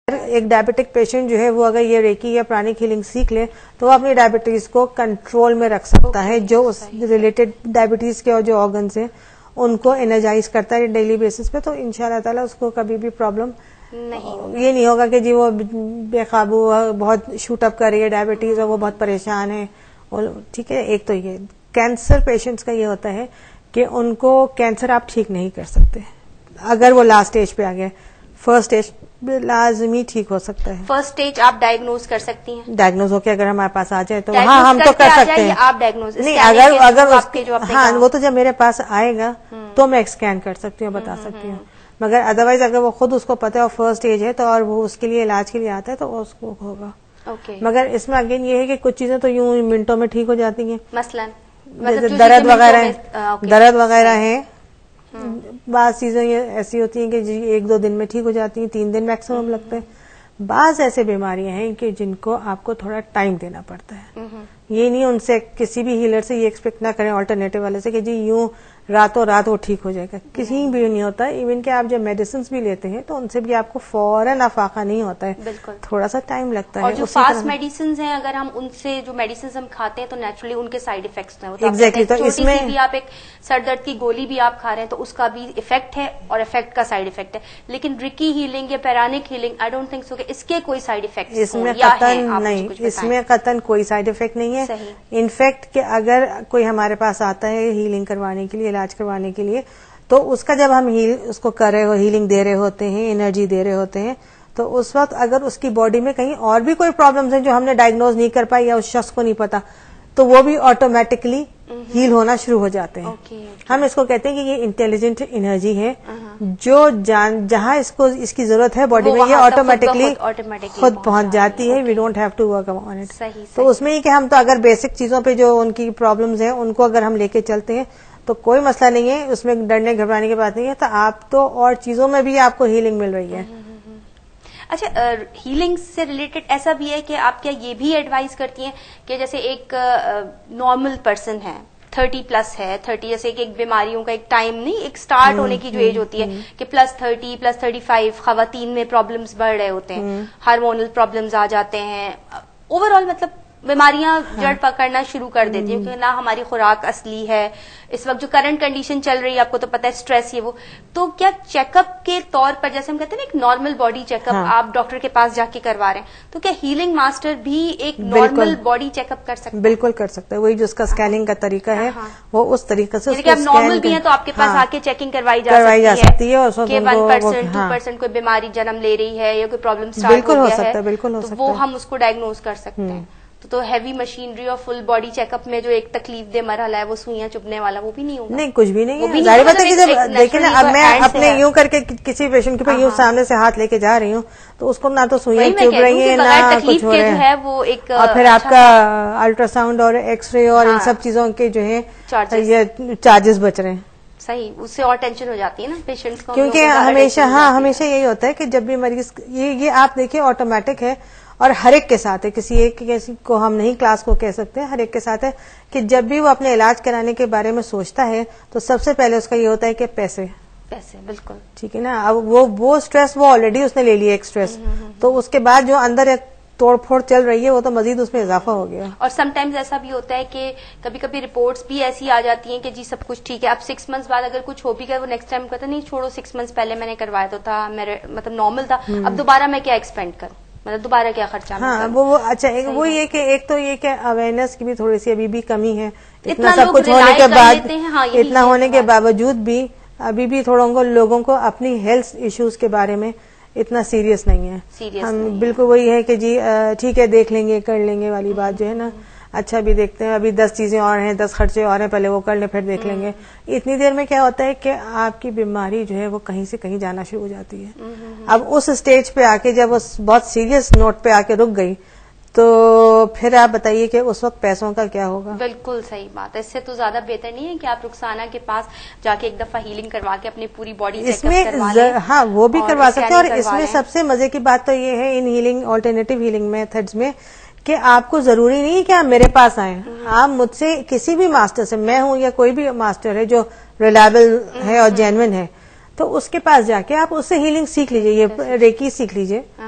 ایک diabetic patient جو ہے وہ اگر یہ ریکی یا پرانک ہیلنگ سیکھ لے تو وہ اپنی ڈائبٹیز کو کنٹرول میں رکھ سکتا ہے. جو اس ریلیٹڈ ڈائبٹیز کے اور جو آرگنز ہیں ان کو انرجائز کرتا ہے ڈیلی بیسس پہ, تو ان شاء اللہ تعالیٰ اس کو کبھی بھی پرابلم یہ نہیں ہوگا کہ جی وہ بے قابو بہت شوٹ اپ کر رہی ہے ڈائبٹیز اور وہ بہت پریشان ہے. ٹھیک ہے, ایک تو یہ کینسر پیشنٹس کا یہ ہوتا ہے کہ ان کو کینسر آپ ٹھیک نہیں کر سکتے اگر وہ لاسٹ اسٹیج پہ آ گئے. فرسٹ اسٹیج لازمی ٹھیک ہو سکتا ہے. فرسٹ اسٹیج آپ ڈائگنوز کر سکتی ہیں, ڈائگنوز ہو کے اگر ہمارے پاس آ جائے تو ہاں ہم تو کر سکتے ہیں. آپ ڈائگنوز نہیں, اگر ہاں وہ تو جب میرے پاس آئے گا تو میں اسکین کر سکتی ہوں, بتا سکتی ہوں. مگر ادروائز اگر وہ خود اس کو پتا ہے اور فرسٹ اسٹیج ہے تو اور وہ اس کے لیے علاج کے لیے آتا ہے تو اس کو ہوگا. مگر اس میں اگین یہ ہے کہ کچھ چیزیں تو یوں منٹوں میں ٹھیک ہو جاتی ہیں, مثلاً درد وغیرہ ہیں. بعض چیزیں یہ ایسی ہوتی ہیں کہ جی 1-2 دن میں ٹھیک ہو جاتی ہیں, 3 دن میکسیمم لگتے ہیں. بعض ایسے بیماریاں ہیں کہ جن کو آپ کو تھوڑا ٹائم دینا پڑتا ہے. یہ نہیں ان سے کسی بھی ہیلر سے یہ ایکسپیکٹ نہ کریں آلٹرنیٹو والے سے کہ جی یوں راتوں رات وہ ٹھیک ہو جائے گا. کسی بھی نہیں ہوتا. ایون کہ آپ جب میڈیسنز بھی لیتے ہیں تو ان سے بھی آپ کو فوراً افاقہ نہیں ہوتا ہے, بالکل تھوڑا سا ٹائم لگتا ہے. اور جو فاسٹ میڈیسنز ہیں اگر ہم ان سے جو میڈیسنز ہم کھاتے ہیں تو نیچرلی ان کے سائڈ افیکٹس ہیں. ایگزیکٹلی, تو اس میں بھی آپ ایک سر درد کی گولی بھی آپ کھا رہے ہیں تو اس کا بھی افیکٹ ہے اور افیکٹ کا سائڈ افیکٹ ہے. لیکن ریکی ہیلنگ یا pranic healing I don't think so کہ اس کے کوئی سائڈ افیکٹ اس میں قطعاً نہیں, اس میں قطعاً کوئی سائڈ افیکٹ نہیں ہے. انفیکٹ کہ اگر کوئی ہمارے پاس آتا ہے ہیلنگ کروانے کے لیے, علاج کروانے کے لیے, تو اس کا جب ہم اس کو کر رہے ہو ہیلنگ دے رہے ہوتے ہیں, انرجی دے رہے ہوتے ہیں, تو اس وقت اگر اس کی باڈی میں کہیں اور بھی کوئی پرابلمز ہیں جو ہم نے ڈائگنوز نہیں کر پائی یا اس شخص کو نہیں پتا, تو وہ بھی آٹومیٹکلی ہیل ہونا شروع ہو جاتے ہیں. ہم اس کو کہتے ہیں کہ یہ انٹیلیجنٹ انرجی ہے جو جہاں اس کی ضرورت ہے باڈی میں یہ آٹومیٹکلی خود پہنچ جاتی ہے. We don't have to work on it. تو اس میں یہ کہ ہم تو اگر بیسک چیزوں پہ جو ان کی پرابلمز ہیں ان کو اگر ہم لے کے چلتے ہیں تو کوئی مسئلہ نہیں ہے, اس میں ڈرنے گھبرانے کی بات نہیں ہے. تو آپ تو اور چیزوں میں بھی آپ کو ہیلنگ مل رہی ہے. اچھا, ہیلنگ سے ریلیٹڈ ایسا بھی ہے کہ آپ کیا یہ بھی ایڈوائز کرتی ہیں کہ جیسے ایک نارمل پرسن ہے 30+ ہے, 30 جیسے کہ ایک بیماریوں کا ایک ٹائم نہیں, ایک سٹارٹ ہونے کی جو ایج ہوتی ہے کہ +30 +35 خواتین میں پرابلمز بڑھ رہے ہوتے ہیں, ہارمونل پرابلمز آ جاتے ہیں, اوور آل مطلب بیماریاں جڑ پکڑنا شروع کر دیتی ہیں کیونکہ نہ ہماری خوراک اصلی ہے. اس وقت جو کرنٹ کنڈیشن چل رہی ہے آپ کو تو پتہ ہے, اسٹریس یہ وہ, تو کیا چیک اپ کے طور پر جیسے ہم کہتے ہیں نا ایک نارمل باڈی چیک اپ آپ ڈاکٹر کے پاس جا کے کروا رہے ہیں, تو کیا ہیلنگ ماسٹر بھی ایک نارمل باڈی چیک اپ کر سکتے ہیں؟ بالکل کر سکتا ہے. وہی جو اس کا اسکیننگ کا طریقہ ہے وہ اس طریقے سے آپ نارمل بھی ہیں تو آپ کے پاس آ کے چیکنگ کروائی جا سکتی ہے کہ 1% 2% کوئی بیماری جنم لے رہی ہے یا کوئی پرابلم اسٹارٹ ہو گیا ہے, بالکل وہ ہم اس کو ڈائگنوز کر سکتے ہیں. تو ہیوی مشینری اور فل باڈی چیک اپ میں جو ایک تکلیف دہ مرحلہ ہے وہ سوئیاں چبھنے والا وہ بھی نہیں ہوگا. نہیں, کچھ بھی نہیں ہے. ظاہر بات ہے کہ جب دیکھیں نا, اب میں اپنے یوں کر کے کسی پیشنٹ کے پاس یوں سامنے سے ہاتھ لے کے جا رہی ہوں تو اس کو نہ تو سوئیاں چبھ رہی ہیں نہ کچھ ہو رہا ہے, اور پھر آپ کا الٹرا ساؤنڈ اور ایکس رے اور ان سب چیزوں کے جو ہے یہ چارجز بچ رہے ہیں. صحیح, اس سے اور ٹینشن ہو جاتی ہے نا پیشنٹس کو, کیونکہ ہمیشہ یہی ہوتا ہے کہ جب بھی مریض یہ آپ دیکھیں آٹومیٹک ہے اور ہر ایک کے ساتھ ہے, کسی کو ہم نہیں کلاس کو کہہ سکتے, ہر ایک کے ساتھ ہے کہ جب بھی وہ اپنے علاج کرانے کے بارے میں سوچتا ہے تو سب سے پہلے اس کا یہ ہوتا ہے کہ پیسے. بالکل ٹھیک ہے نا. اب وہ اسٹریس وہ آلریڈی اس نے لے لیا ایک اسٹریس, تو اس کے بعد جو اندر ایک توڑ پھوڑ چل رہی ہے وہ تو مزید اس میں اضافہ ہو گیا. اور سم ٹائمز ایسا بھی ہوتا ہے کہ کبھی کبھی رپورٹس بھی ایسی آ جاتی ہیں کہ جی سب کچھ ٹھیک ہے, اب 6 months بعد اگر کچھ ہو بھی گیا وہ نیکسٹ ٹائم کہتا نہیں چھوڑو 6 months پہلے میں نے کروایا تو تھا, میرے مطلب نارمل تھا, اب دوبارہ میں کیا ایکسپینڈ کروں, مطلب دوبارہ کیا خرچہ. ہاں وہ اچھا, وہ یہ کہ ایک تو یہ کہ اویئرنیس کی بھی تھوڑی سی ابھی بھی کمی ہے. اتنا سب کچھ ہونے کے بعد, اتنا ہونے کے باوجود بھی ابھی بھی تھوڑا لوگوں کو اپنی ہیلتھ ایشوز کے بارے میں اتنا سیریس نہیں ہے. ہم بالکل وہی ہے کہ جی ٹھیک ہے دیکھ لیں گے کر لیں گے والی بات جو ہے نا, اچھا بھی دیکھتے ہیں, ابھی 10 چیزیں اور ہیں, 10 خرچے اور ہیں, پہلے وہ کر لیں پھر دیکھ لیں گے. اتنی دیر میں کیا ہوتا ہے کہ آپ کی بیماری جو ہے وہ کہیں سے کہیں جانا شروع ہو جاتی ہے. اب اس اسٹیج پہ آ کے جب وہ بہت سیریس نوٹ پہ آ کے رک گئی تو پھر آپ بتائیے کہ اس وقت پیسوں کا کیا ہوگا. بالکل صحیح بات ہے. اس سے تو زیادہ بہتر نہیں ہے کہ آپ رخسانہ کے پاس جا کے ایک دفعہ ہیلنگ کروا کے اپنی پوری باڈی اس میں ہاں وہ بھی کروا سکتے ہیں. اور اس میں سب سے مزے کی بات تو یہ ہے ان ہیلنگ آلٹرنیٹیو ہیلنگ میتھڈز میں کہ آپ کو ضروری نہیں ہے کہ آپ میرے پاس آئیں, آپ مجھ سے کسی بھی ماسٹر سے, میں ہوں یا کوئی بھی ماسٹر ہے جو ریلائبل ہے اور جینوئن ہے, تو اس کے پاس جا کے آپ اس سے ہیلنگ سیکھ لیجئے, یہ ریکی سیکھ لیجئے,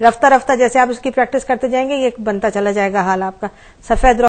رفتہ رفتہ جیسے آپ اس کی پریکٹس کرتے جائیں گے یہ بنتا چلا جائے گا حال آپ کا. سفید